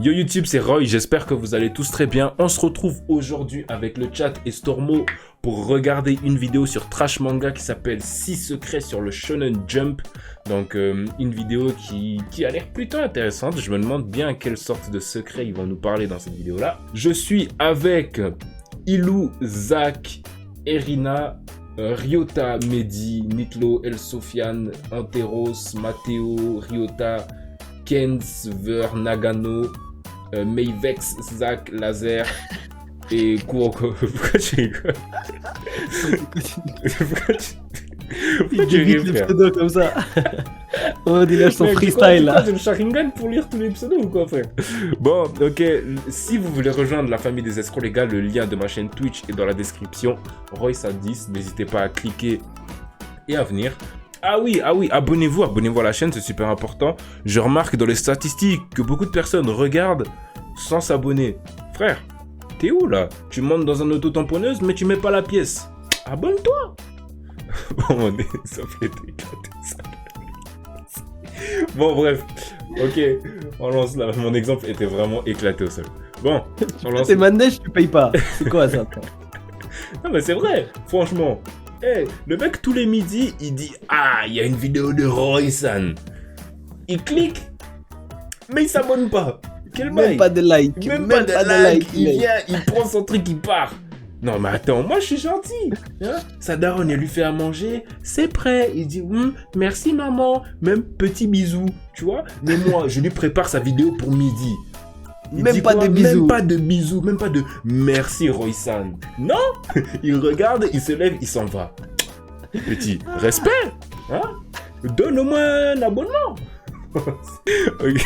Yo YouTube, c'est Roy, j'espère que vous allez tous très bien. On se retrouve aujourd'hui avec le chat et Stormo pour regarder une vidéo sur Trash Manga qui s'appelle 6 secrets sur le Shonen Jump. Donc une vidéo qui a l'air plutôt intéressante. Je me demande bien quelle sorte de secrets ils vont nous parler dans cette vidéo-là. Je suis avec Ilou, Zach, Erina, Ryota, Mehdi, Nitlo, El Sofiane, Anteros, Matteo, Ryota, Kenz, Ver, Nagano, Mayvex, Zach, Laser et Kuroko. Pourquoi tu rigoles? Pourquoi tu ris, les frère? pseudos comme ça. Oh, il lâche son Mec, freestyle là. J'ai le Sharingan pour lire tous les pseudos ou quoi, frère? Bon, ok, si vous voulez rejoindre la famille des escrocs, les gars, le lien de ma chaîne Twitch est dans la description. Royce10, n'hésitez pas à cliquer et à venir. Ah oui, abonnez-vous à la chaîne, c'est super important. Je remarque dans les statistiques que beaucoup de personnes regardent sans s'abonner. Frère, t'es où là? Tu montes dans un auto-tamponneuse, mais tu mets pas la pièce. Abonne-toi. Bon, ça fait éclater ça. Bon, bref. Ok, on lance là. Mon exemple était vraiment éclaté au sol. Bon, on lance. C'est manège, tu payes pas. C'est quoi ça? Non, mais c'est vrai, franchement. Hey, le mec, tous les midis, il dit « Ah, il y a une vidéo de Roy-san ». Il clique, mais il s'abonne pas. Quel bail. Même pas de like. Même pas de like. Il vient, il prend son truc, il part. Non, mais attends, moi, je suis gentil. Hein? Sa daronne, elle lui fait à manger, c'est prêt. Il dit « Merci, maman. » Même petit bisou, tu vois. Mais moi, je lui prépare sa vidéo pour midi. Même pas de bisous. Même pas de bisous, même pas de merci Roy-san. Non, il regarde, il se lève, il s'en va. Petit respect, hein? Donne au moins un abonnement. Ok,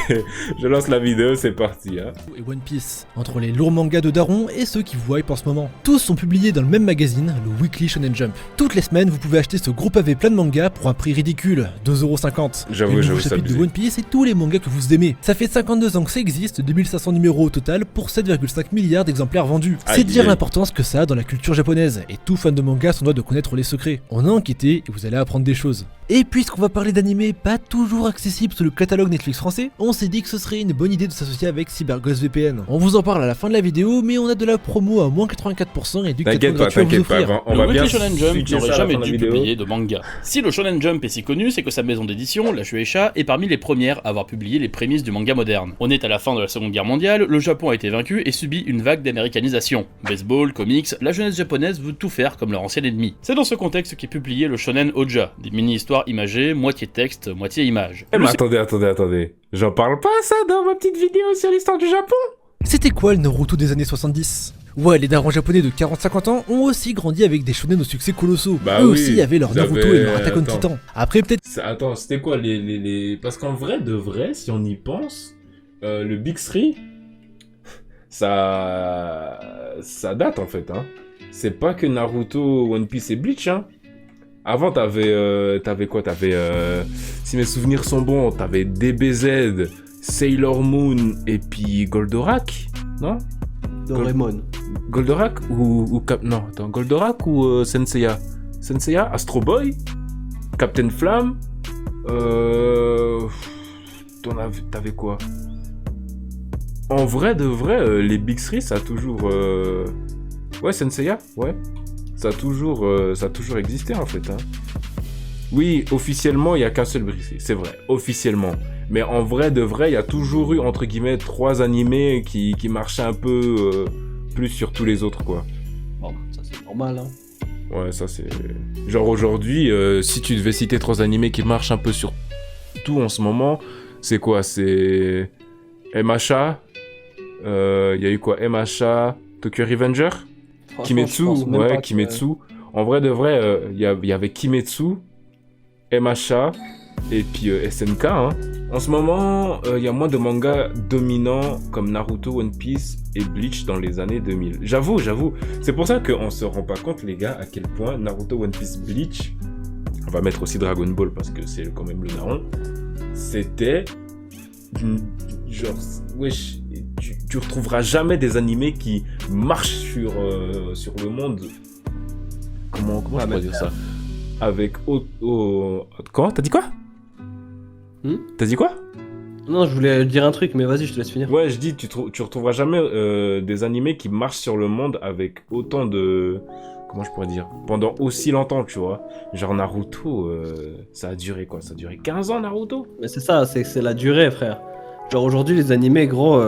je lance la vidéo, c'est parti. Hein. Et One Piece, entre les lourds mangas de Daron et ceux qui vous hype en ce moment. Tous sont publiés dans le même magazine, le Weekly Shonen Jump. Toutes les semaines, vous pouvez acheter ce gros pavé plein de mangas pour un prix ridicule, 2,50€. J'avoue, le chapitre de One Piece et tous les mangas que vous aimez. Ça fait 52 ans que ça existe, 2500 numéros au total pour 7,5 milliards d'exemplaires vendus. C'est dire l'importance que ça a dans la culture japonaise, et tout fan de manga s'en doit de connaître les secrets. On a enquêté et vous allez apprendre des choses. Et puisqu'on va parler d'animés pas toujours accessibles sur le catalogue Netflix français, on s'est dit que ce serait une bonne idée de s'associer avec CyberGhost VPN. On vous en parle à la fin de la vidéo, mais on a de la promo à moins 84% et du T'inquiète pas, t'inquiète pas, on va bien Shonen Jump n'aurait jamais dû vidéo. publier de manga. Si le Shonen Jump est si connu, c'est que sa maison d'édition, la Shueisha, est parmi les premières à avoir publié les prémices du manga moderne. On est à la fin de la Seconde Guerre mondiale, le Japon a été vaincu et subit une vague d'américanisation. Baseball, comics, la jeunesse japonaise veut tout faire comme leur ancien ennemi. C'est dans ce contexte qu'est publié le Shonen Oja, des mini-histoires imagées, moitié texte, moitié image. Eh mais attendez. J'en parle pas ça dans ma petite vidéo sur l'histoire du Japon? C'était quoi le Naruto des années 70? Ouais, les darons japonais de 40-50 ans ont aussi grandi avec des shonen aux succès colossaux. Bah Eux oui, aussi avaient leur Naruto et leur Attack on attends. Titan. Après peut-être... Attends, c'était quoi les... Parce qu'en vrai, de vrai, si on y pense, le Big Three, ça date en fait. Hein. C'est pas que Naruto, One Piece et Bleach. Hein. Avant, t'avais quoi? Si mes souvenirs sont bons, t'avais DBZ, Sailor Moon et puis Goldorak, non? Doraemon. Goldorak ou Cap... Non, attends, Goldorak ou Senseiya? Senseiya, Astro Boy, Captain Flamme, t'avais quoi? En vrai de vrai, les Big Three, ça a toujours... Ouais, Senseiya, ouais. Ça a toujours existé en fait. Hein. Oui, officiellement, il n'y a qu'un seul Big Three, c'est vrai, officiellement. Mais en vrai de vrai, il y a toujours eu, entre guillemets, 3 animés qui marchaient un peu plus sur tous les autres, quoi. Bon, ça c'est normal, hein. Ouais, ça c'est... Genre aujourd'hui, si tu devais citer 3 animés qui marchent un peu sur tout en ce moment, c'est quoi? C'est... MHA, il y a eu quoi? MHA, Tokyo Revenger, Kimetsu, ouais, Kimetsu. En vrai de vrai, il y avait Kimetsu, MHA et puis SNK. Hein. En ce moment, il y a moins de mangas dominants comme Naruto, One Piece et Bleach dans les années 2000. J'avoue. C'est pour ça qu'on se rend pas compte, les gars, à quel point Naruto, One Piece, Bleach, on va mettre aussi Dragon Ball parce que c'est quand même le daron, c'était... Genre, wesh, tu retrouveras jamais des animés qui marchent sur le monde. Comment je pourrais dire ça? Avec... Comment? T'as dit quoi? T'as dit quoi? Non, je voulais dire un truc, mais vas-y, je te laisse finir. Ouais, je dis, tu retrouveras jamais des animés qui marchent sur le monde avec autant de... Comment je pourrais dire? Pendant aussi longtemps, tu vois. Genre Naruto, ça a duré quoi? Ça a duré 15 ans, Naruto? Mais c'est ça, c'est la durée, frère. Genre aujourd'hui, les animés, gros.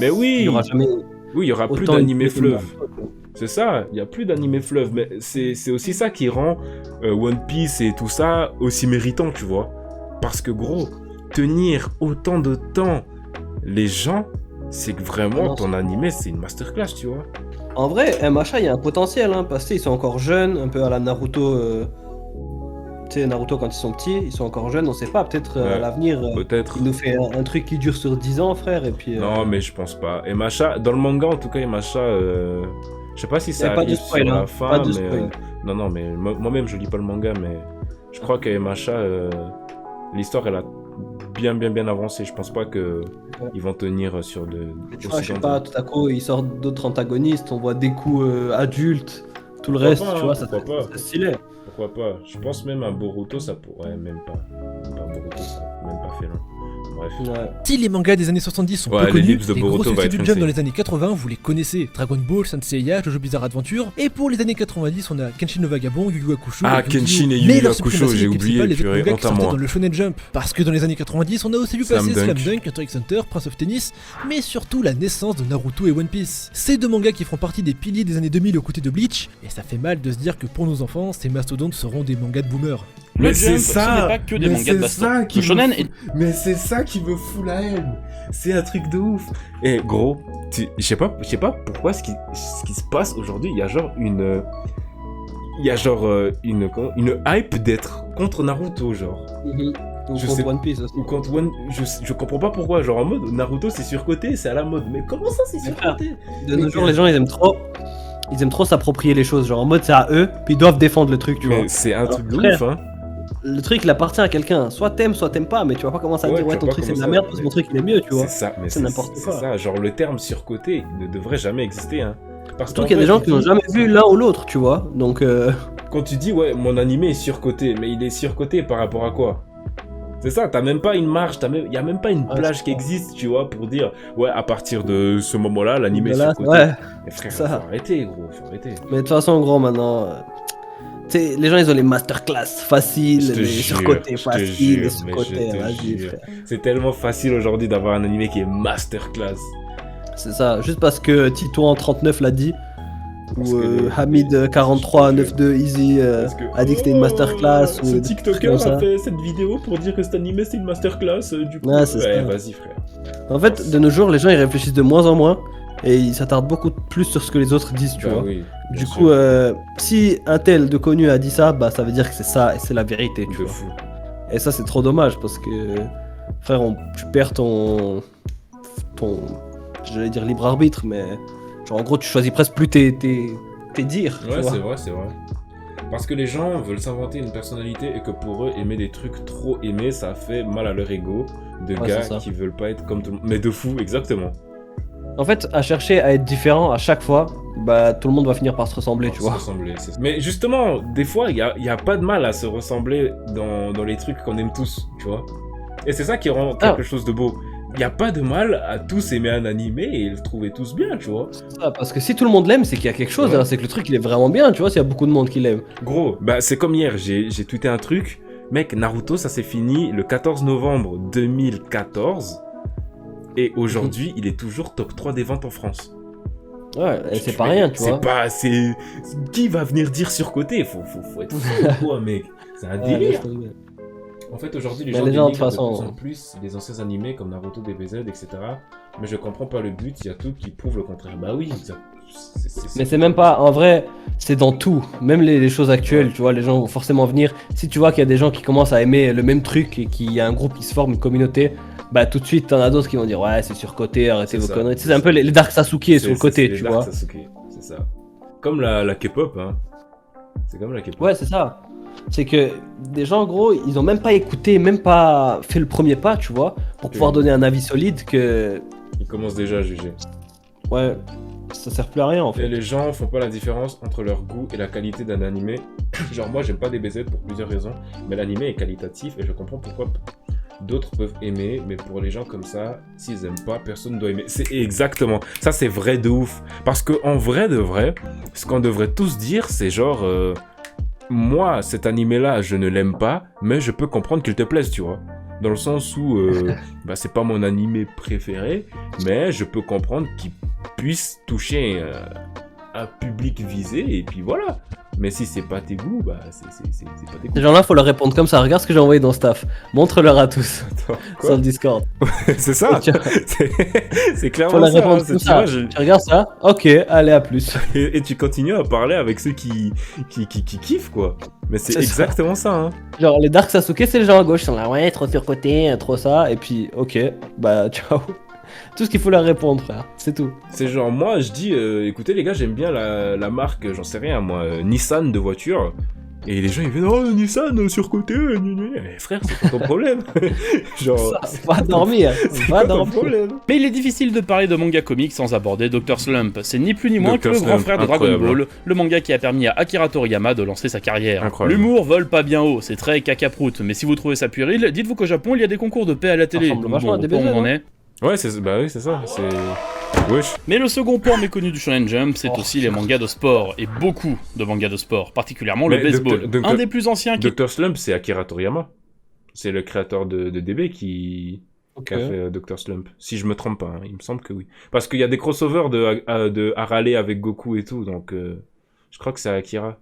Mais oui! Il y aura jamais. Oui, il y aura plus autant d'animés de- fleuves. C'est ça, il y a plus d'animés fleuves. Mais c'est aussi ça qui rend One Piece et tout ça aussi méritant, tu vois. Parce que gros, tenir autant de temps les gens, c'est que vraiment Non, ton animé, c'est une masterclass, tu vois. En vrai, MHA, il y a un potentiel, hein, parce qu'ils sont encore jeunes, un peu à la Naruto. Tu sais, Naruto, quand ils sont petits, ils sont encore jeunes, on sait pas, peut-être à Ouais, l'avenir, Peut-être. il nous fait un truc qui dure sur 10 ans, frère, et puis. Non, mais je pense pas. Et Macha, dans le manga, en tout cas, Macha, je sais pas si y a ça pas de arrive spoil, sur hein, la fin, pas de mais spoil. non, non, mais moi-même, je lis pas le manga, mais je crois que Macha, l'histoire, elle a bien avancé. Je pense pas que Ouais. ils vont tenir sur de. Tu vois, aussi je sais longtemps. pas, tout à coup, ils sortent d'autres antagonistes, on voit des coups adultes, tout le Pourquoi reste, pas, tu hein, vois, ça pourquoi pas. c'est stylé. Pourquoi pas? Je pense même à Boruto, ça pourrait même pas. Même pas Boruto, ça a même pas fait long. Bref. Ouais. Si les mangas des années 70 sont Ouais, peu les connus, lips de les Boruto gros va succès être du Jump insane. dans les années 80, vous les connaissez. Dragon Ball, Saint Seiya, Jojo Bizarre Adventure. Et pour les années 90, on a Kenshin le Vagabond, Yu Yu Hakusho. Ah, Yu-Gi-Oh! Kenshin et Yu Mais Yu leur Hakusho, suprématie j'ai était oublié, principale, les autres purée, mangas qui honte à sortaient moi. dans le Shonen Jump. Parce que dans les années 90, on a aussi vu Slam passer Slam Dunk. Dunk, Hunter x Hunter, Prince of Tennis, mais surtout la naissance de Naruto et One Piece. Ces deux mangas qui feront partie des piliers des années 2000 aux côtés de Bleach, et ça fait mal de se dire que pour nos enfants, ces mastodontes seront des mangas de boomers. Le Jump, ce n'est pas que des mangas de baston. Le shonen est... Mais c'est ça qui me fout la haine. C'est un truc de ouf. Et gros, je sais pas pourquoi ce qui se passe aujourd'hui, il y a genre une hype d'être contre Naruto, genre. Ou Je contre sais- One Piece aussi. Ou contre One, je comprends pas pourquoi, genre en mode Naruto c'est surcoté, c'est à la mode. Mais comment ça c'est surcoté? De nos jours, les gens, ils aiment trop s'approprier les choses, genre en mode c'est à eux, puis ils doivent défendre le truc, tu vois. Mais c'est un truc de frère, ouf, hein. Le truc, il appartient à quelqu'un. Soit t'aimes pas, mais tu vas pas commencer à Ouais, dire tu ouais, vas ton pas truc c'est de la commencer merde à- parce que mon truc il est mieux, tu vois. C'est ça, mais C'est n'importe c'est quoi. ça, genre le terme surcoté ne devrait jamais exister, hein. Parce Surtout qu'en qu'il y a des fait, gens tu qui n'ont dis- jamais vu l'un ou l'autre, tu vois. Donc, Quand tu dis ouais, mon animé est surcoté, mais il est surcoté par rapport à quoi? C'est ça, t'as même pas une marge, y a même pas une Ouais, plage c'est qui ça. existe, tu vois, pour dire ouais, à partir de ce moment-là, l'animé est là, surcoté. ouais. Mais frère, ça. faut arrêter, gros, faut arrêter. Mais de toute façon, gros, maintenant. Tu sais, les gens ils ont les masterclass faciles, Je te les jure, surcotés je te faciles, jure, les mais surcotés, je te vas-y, jure. frère. C'est tellement facile aujourd'hui d'avoir un animé qui est masterclass. C'est ça, juste parce que Tito en 39 l'a dit, Parce ou que les- Hamid 43 92 Easy Parce que, a dit que c'était une masterclass. ce ou des trucs TikToker comme ça. a fait cette vidéo pour dire que cet animé c'est une masterclass, du coup. Ouais, c'est ça. Vas-y, frère. En fait, de nos jours, les gens ils réfléchissent de moins en moins et ils s'attardent beaucoup plus sur ce que les autres disent, tu Bah vois. oui, bien Du sûr. coup, si un tel de connu a dit ça, bah ça veut dire que c'est ça et c'est la vérité, tu de vois. fou. Et ça, c'est trop dommage parce que, frère, tu perds j'allais dire libre arbitre, mais genre en gros, tu choisis presque plus tes dires, tu Ouais, vois. c'est vrai, c'est vrai. Parce que les gens veulent s'inventer une personnalité et que pour eux, aimer des trucs trop aimés, ça fait mal à leur ego de Ouais, gars c'est ça. qui veulent pas être comme tout le monde. Mais de fou, exactement. En fait, à chercher à être différent à chaque fois, bah tout le monde va finir par se ressembler, tu Se vois. ressembler, mais justement, des fois, il y a pas de mal à se ressembler dans les trucs qu'on aime tous, tu vois. Et c'est ça qui rend quelque chose de beau. Il y a pas de mal à tous aimer un animé et le trouver tous bien, tu vois. C'est ça, parce que si tout le monde l'aime, c'est qu'il y a quelque chose, Ouais. hein, c'est que le truc il est vraiment bien, tu vois, s'il y a beaucoup de monde qui l'aime. Gros, bah c'est comme hier, j'ai tweeté un truc. Mec, Naruto, ça s'est fini le 14 novembre 2014. Et aujourd'hui, il est toujours top 3 des ventes en France. Ouais, et c'est pas rien, tu vois. Qui va venir dire surcoté? Faut être fou, quoi, mec. C'est un Ouais, délire. laisse tomber. En fait, aujourd'hui, les Mais gens les gens, de dénigrent toute de façon- plus en plus les anciens animés comme Naruto, DBZ, etc. Mais je comprends pas le but, il y a tout qui prouve le contraire. Bah oui, Mais c'est même pas, en vrai, c'est dans tout, même les choses actuelles, tu vois, les gens vont forcément venir. Si tu vois qu'il y a des gens qui commencent à aimer le même truc et qu'il y a un groupe qui se forme, une communauté, bah tout de suite t'en as d'autres qui vont dire ouais c'est surcoté, arrêtez C'est vos ça. conneries. Tu sais, c'est un peu les Dark Sasuke sur le côté, tu vois. C'est ça. Comme la K-pop, hein. C'est comme la K-pop. Ouais, c'est ça. C'est que des gens, gros, ils ont même pas écouté, même pas fait le premier pas, tu vois, pour pouvoir donner un avis solide que, Ils commencent déjà à juger. ouais, ça sert plus à rien en Et fait. les gens font pas la différence entre leur goût et la qualité d'un animé. Genre moi j'aime pas DBZ pour plusieurs raisons, mais l'animé est qualitatif et je comprends pourquoi d'autres peuvent aimer, mais pour les gens comme ça, s'ils aiment pas, personne ne doit aimer. C'est exactement, ça c'est vrai de ouf. Parce que en vrai de vrai, ce qu'on devrait tous dire, c'est genre, moi, cet animé-là, je ne l'aime pas, mais je peux comprendre qu'il te plaise, tu vois. Dans le sens où, bah, c'est pas mon animé préféré, mais je peux comprendre qu'il puisse toucher un public visé, et puis voilà. Mais si c'est pas tes goûts, bah c'est pas tes goûts. Ces gens-là, faut leur répondre comme ça. Regarde ce que j'ai envoyé dans Staff. Montre-leur à tous. Attends, Sur le Discord. c'est ça. Tu- C'est clairement Faut leur ça. répondre hein, comme tu ça. vois, Tu regardes ça. Ok, allez, à plus. et tu continues à parler avec ceux qui kiffent, quoi. Mais c'est C'est ça. exactement ça, hein. Genre, les Dark Sasuke, c'est les gens à gauche. Ils sont là, ouais, trop surcoté, trop ça. Et puis, ok, bah, ciao. Tout ce qu'il faut leur répondre, frère. C'est tout. C'est genre, moi, je dis, écoutez, les gars, j'aime bien la marque, j'en sais rien, moi, Nissan de voiture. Et les gens, ils viennent, oh, Nissan, surcoté, mais frère, c'est pas ton problème. Genre, Ça, va dormir. c'est Va pas ton dormir. problème. Mais il est difficile de parler de manga comique sans aborder Dr. Slump. C'est ni plus ni moins que Dr. le grand Slump, frère de Dragon incroyable. Ball, le manga qui a permis à Akira Toriyama de lancer sa carrière. Incroyable. L'humour vole pas bien haut, c'est très cacaproute, mais si vous trouvez ça puéril, dites-vous qu'au Japon il y a des concours de paix à la télé. ressemble vachement à Bon, des au point où BZ, on en hein. est. Ouais, bah oui, c'est ça, c'est... Wesh. Mais le second point méconnu du Shonen Jump, c'est aussi les mangas de sport, et beaucoup de mangas de sport, particulièrement le Mais baseball. Dr. Un des plus anciens qui... Dr. Slump, c'est Akira Toriyama. C'est le créateur de DB qui Ok. a fait Dr. Slump. Si je me trompe pas, hein, il me semble que oui. Parce qu'il y a des crossovers de Harale avec Goku et tout, donc je crois que c'est Akira.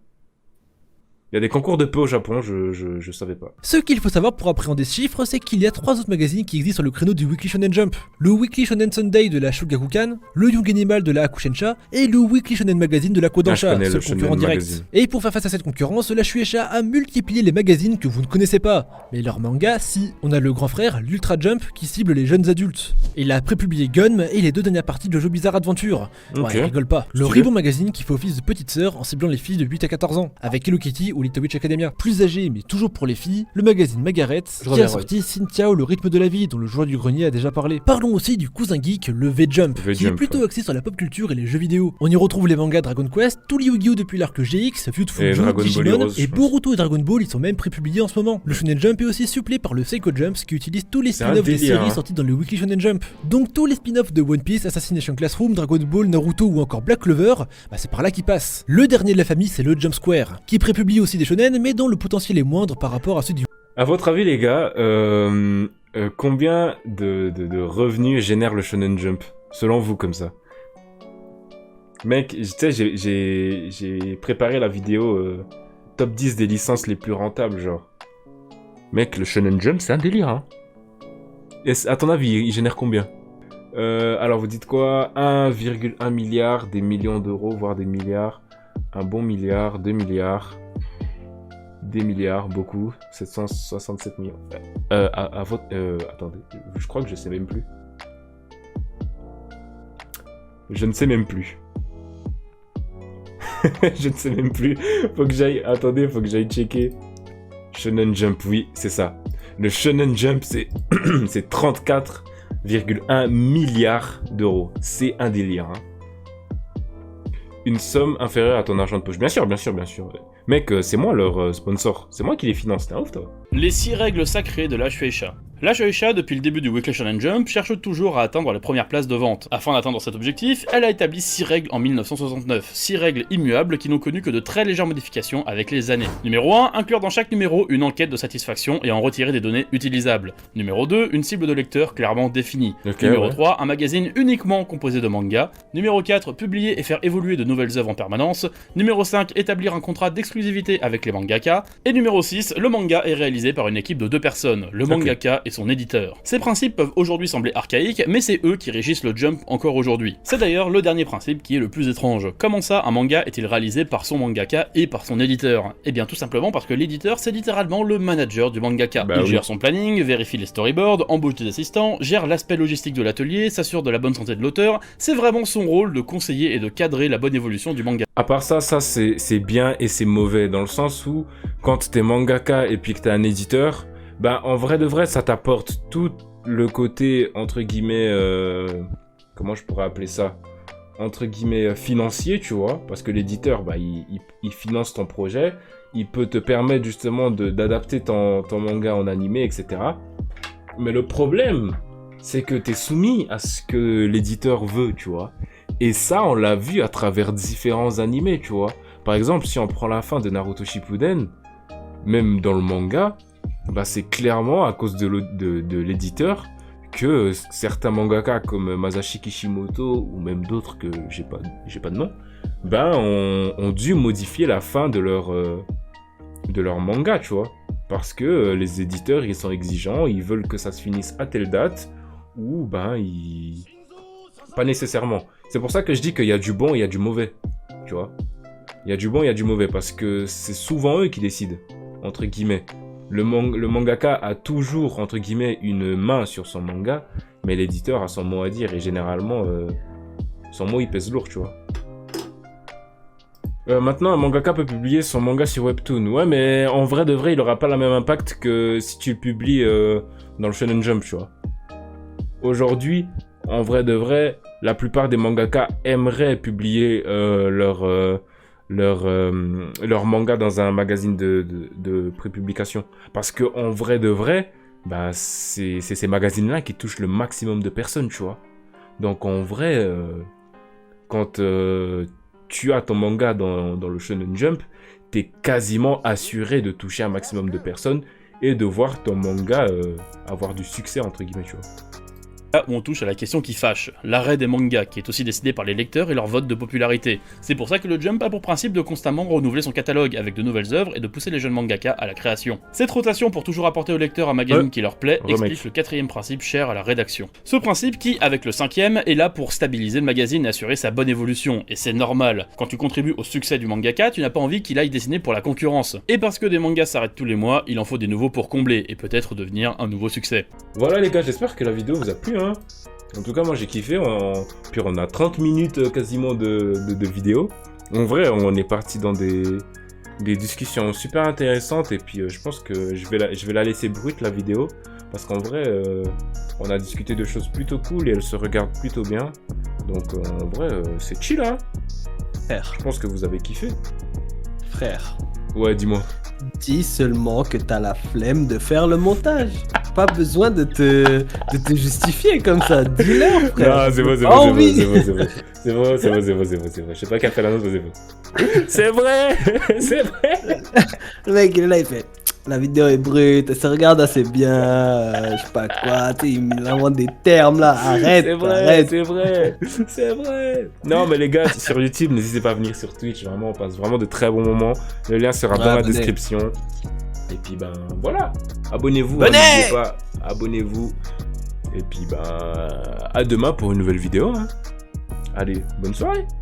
Il y a des concours de paix au Japon, je savais pas. Ce qu'il faut savoir pour appréhender ce chiffre, c'est qu'il y a 3 autres magazines qui existent sur le créneau du Weekly Shonen Jump. Le Weekly Shonen Sunday de la Shogakukan, le Young Animal de la Hakusensha et le Weekly Shonen Magazine de la Kodansha, Ah, je connais seul le Shonen concurrent direct. Magazine. Et pour faire face à cette concurrence, la Shueisha a multiplié les magazines que vous ne connaissez pas. Mais leurs mangas, si. On a le grand frère, l'Ultra Jump, qui cible les jeunes adultes. Il a prépublié Gun et les 2 dernières parties de Jojo Bizarre Adventure. Ok. Ouais, rigole pas. Le Stylé. Ribbon Magazine qui fait office de petite sœur en ciblant les filles de 8 à 14 ans, avec Hello Kitty ou Little Witch Academia. Plus âgé mais toujours pour les filles, le magazine Magaret, Je qui reviens, a sorti Cynthia ou le rythme de la vie, dont le joueur du grenier a déjà parlé. Parlons aussi du cousin geek, le V-Jump, qui est V-Jump, plutôt ouais. axé sur la pop culture et les jeux vidéo. On y retrouve les mangas Dragon Quest, tous les Yu-Gi-Oh depuis l'arc GX, Beautiful Et Joe, Dragon Ball Digimon, Heroes, et je pense. Boruto et Dragon Ball, ils sont même prépubliés en ce moment. Le Shonen Jump est aussi supplé par le Seiko Jumps, qui utilise tous les C'est un spin-offs des délire, séries hein. sorties dans le Weekly Shonen Jump. Donc tous les spin-offs de One Piece, Assassination Classroom, Dragon Ball, Naruto ou encore Black Clover, bah c'est par là qu'ils passent. Le dernier de la famille, c'est le Jump Square, qui prépublie aussi des shonen, mais dont le potentiel est moindre par rapport à ceux du À votre avis, les gars, combien de revenus génère le Shonen Jump, selon vous, comme ça? Mec, tu sais, j'ai préparé la vidéo top 10 des licences les plus rentables, genre. Mec, le Shonen Jump, c'est un délire, hein. Et à ton avis, il génère combien? Alors, vous dites quoi? 1,1 milliard, des millions d'euros, voire des milliards. Un bon milliard, 2 milliards. Des milliards, beaucoup. 767 millions. À votre... attendez, je crois que je sais même plus. Je ne sais même plus. Je ne sais même plus. Faut que j'aille... Attendez, faut que j'aille checker. Shonen Jump, oui, c'est ça. Le Shonen Jump, c'est c'est 34,1 milliards d'euros. C'est un délire, hein. Une somme inférieure à ton argent de poche. Bien sûr, bien sûr, bien sûr. Mec, c'est moi leur sponsor. C'est moi qui les finance. T'es un ouf, toi. Les 6 règles sacrées de la Shueisha. La Shueisha, depuis le début du Weekly Shonen Jump, cherche toujours à atteindre les premières places de vente. Afin d'atteindre cet objectif, elle a établi 6 règles en 1969. 6 règles immuables qui n'ont connu que de très légères modifications avec les années. Numéro 1, inclure dans chaque numéro une enquête de satisfaction et en retirer des données utilisables. Numéro 2, une cible de lecteur clairement définie. Ok, Numéro ouais. 3, un magazine uniquement composé de mangas. Numéro 4, publier et faire évoluer de nouvelles œuvres en permanence. Numéro 5, établir un contrat d'exclusivité avec les mangaka. Et numéro 6, le manga est réalisé par une équipe de 2 personnes, le mangaka et son éditeur. Ces principes peuvent aujourd'hui sembler archaïques, mais c'est eux qui régissent le Jump encore aujourd'hui. C'est d'ailleurs le dernier principe qui est le plus étrange. Comment ça, un manga est-il réalisé par son mangaka et par son éditeur? Eh bien tout simplement parce que l'éditeur c'est littéralement le manager du mangaka. Bah Il oui. gère son planning, vérifie les storyboards, embauche des assistants, gère l'aspect logistique de l'atelier, s'assure de la bonne santé de l'auteur. C'est vraiment son rôle de conseiller et de cadrer la bonne évolution du manga. À part ça, c'est bien et c'est mauvais, dans le sens où, quand t'es mangaka et puis que t'es un éditeur, bah en vrai de vrai, ça t'apporte tout le côté, entre guillemets, comment je pourrais appeler ça? Entre guillemets, financier, tu vois, parce que l'éditeur, bah il finance ton projet, il peut te permettre justement d'adapter ton manga en animé, etc. Mais le problème, c'est que t'es soumis à ce que l'éditeur veut, tu vois. Et ça, on l'a vu à travers différents animés, tu vois. Par exemple, si on prend la fin de Naruto Shippuden, même dans le manga, bah c'est clairement à cause de l'éditeur que certains mangaka comme Masashi Kishimoto ou même d'autres que j'ai pas de nom, ben ont dû modifier la fin de leur manga, tu vois. Parce que les éditeurs, ils sont exigeants, ils veulent que ça se finisse à telle date, ou ben pas nécessairement. C'est pour ça que je dis qu'il y a du bon et il y a du mauvais, tu vois. Il y a du bon et il y a du mauvais, parce que c'est souvent eux qui décident, entre guillemets. Le mangaka a toujours, entre guillemets, une main sur son manga, mais l'éditeur a son mot à dire, et généralement, son mot, il pèse lourd, tu vois. Maintenant, un mangaka peut publier son manga sur Webtoon. Ouais, mais en vrai de vrai, il aura pas le même impact que si tu le publies dans le Shonen Jump, tu vois. Aujourd'hui, en vrai de vrai, la plupart des mangaka aimeraient publier leur manga dans un magazine de prépublication. Parce que en vrai de vrai, bah, c'est ces magazines-là qui touchent le maximum de personnes, tu vois. Donc en vrai, quand tu as ton manga dans le Shonen Jump, t'es quasiment assuré de toucher un maximum de personnes et de voir ton manga avoir du succès, entre guillemets, tu vois. Là où on touche à la question qui fâche, l'arrêt des mangas, qui est aussi décidé par les lecteurs et leur vote de popularité. C'est pour ça que le Jump a pour principe de constamment renouveler son catalogue avec de nouvelles œuvres et de pousser les jeunes mangaka à la création. Cette rotation pour toujours apporter aux lecteurs un magazine qui leur plaît explique le 4e principe cher à la rédaction. Ce principe qui, avec le 5e, est là pour stabiliser le magazine et assurer sa bonne évolution, et c'est normal. Quand tu contribues au succès du mangaka, tu n'as pas envie qu'il aille dessiner pour la concurrence. Et parce que des mangas s'arrêtent tous les mois, il en faut des nouveaux pour combler, et peut-être devenir un nouveau succès. Voilà les gars, j'espère que la vidéo vous a plu, hein. En tout cas, moi j'ai kiffé. Puis on a 30 minutes quasiment de vidéo. En vrai, on est parti dans des discussions super intéressantes. Et puis je pense que je vais la laisser brute, la vidéo. Parce qu'en vrai, on a discuté de choses plutôt cool et elle se regarde plutôt bien. Donc en vrai, c'est chill, hein. Frère. Je pense que vous avez kiffé. Frère. Ouais, dis-moi. Dis seulement que t'as la flemme de faire le montage. Pas besoin de te justifier comme ça. Dis-leur, frère. Non, c'est bon. Je sais pas qu'a fait la note, c'est bon. C'est vrai. Le mec, il est là, il fait... La vidéo est brute, elle se regarde assez bien, je sais pas quoi, tu sais, il invente des termes là, arrête. C'est vrai. Non mais les gars, sur YouTube, n'hésitez pas à venir sur Twitch, vraiment, on passe vraiment de très bons moments. Le lien sera dans la description. Et puis ben voilà, abonnez-vous, n'oubliez pas, abonnez-vous. Et puis ben à demain pour une nouvelle vidéo, hein. Allez, bonne soirée.